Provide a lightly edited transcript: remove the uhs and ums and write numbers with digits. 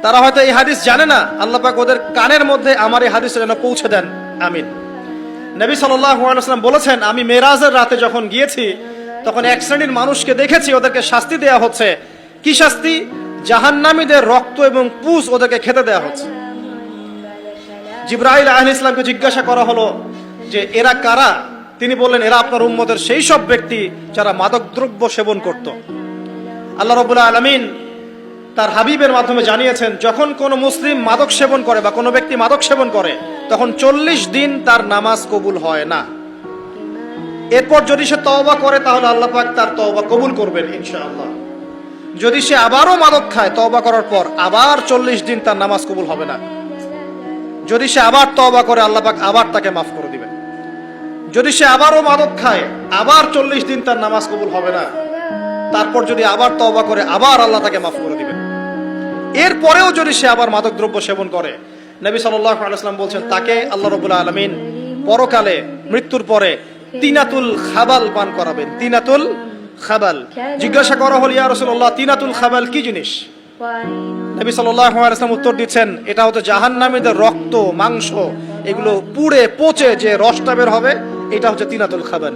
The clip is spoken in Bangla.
তারা হয়তো এই হাদিস জানে না, আল্লাহ পাক ওদের কানের মধ্যে আমার এই হাদিস যেন পৌঁছে দেন, আমিন। নবী সাল্লাল্লাহু আলাইহি ওয়াসাল্লাম বলেছেন, আমি মেরাজের রাতে যখন গিয়েছি তখন এক শ্রেণীর মানুষকে দেখেছি, ওদেরকে শাস্তি দেয়া হচ্ছে। কি শাস্তি? জাহান্নামীদের রক্ত এবং পুঁজ ওদেরকে খেতে দেয়া হচ্ছে। জিবরাইল আলাইহিস সালামকে জিজ্ঞাসা করা হলো যে এরা কারা? তিনি বললেন, এরা আপনার উম্মতের সেই সব ব্যক্তি যারা মাদকদ্রব্য সেবন করত। আল্লাহ রাব্বুল আলামিন তার হাবিবের মাধ্যমে জানিয়েছেন, যখন কোনো মুসলিম মাদক সেবন করে বা কোনো ব্যক্তি মাদক সেবন করে তখন 40 দিন তার নামাজ কবুল হয় না। এরপর যদি সে তওবা করে তাহলে আল্লাহ পাক তার তওবা কবুল করবেন ইনশাআল্লাহ। যদি সে আবারও মাদক খায় তওবা করার পর, আবার 40 দিন তার নামাজ কবুল হবে না। যদি সে আবার তওবা করে আল্লাহ পাক আবার তাকে মাফ করে দিবেন। যদি সে আবারও মাদক খায়, আবার 40 দিন তার নামাজ কবুল হবে না। তারপর যদি আবার তওবা করে, আবার আল্লাহ তাকে মাফ করে দিবেন। এরপরেও যদি সে আবার মাদকদ্রব্য সেবন করে, নবী সাল্লাল্লাহু আলাইহি ওয়াসাল্লাম বলছেন, তাকে আল্লাহ রাব্বুল আলামিন পরকালে মৃত্যুর পরে তিনাতুল খাবাল পান করাবেন। তিনাতুল খাবাল। জিজ্ঞাসা করা হল, ইয়া রাসূলুল্লাহ, তিনাতুল খাবাল কি জিনিস? নবী সাল্লাল্লাহু আলাইহি ওয়াসাল্লাম উত্তর দিচ্ছেন, এটা হচ্ছে জাহান্নামীদের রক্ত, মাংস, এগুলো পুড়ে পচে যে রসটা বের হবে, এটা হচ্ছে তিনাতুল খাবাল।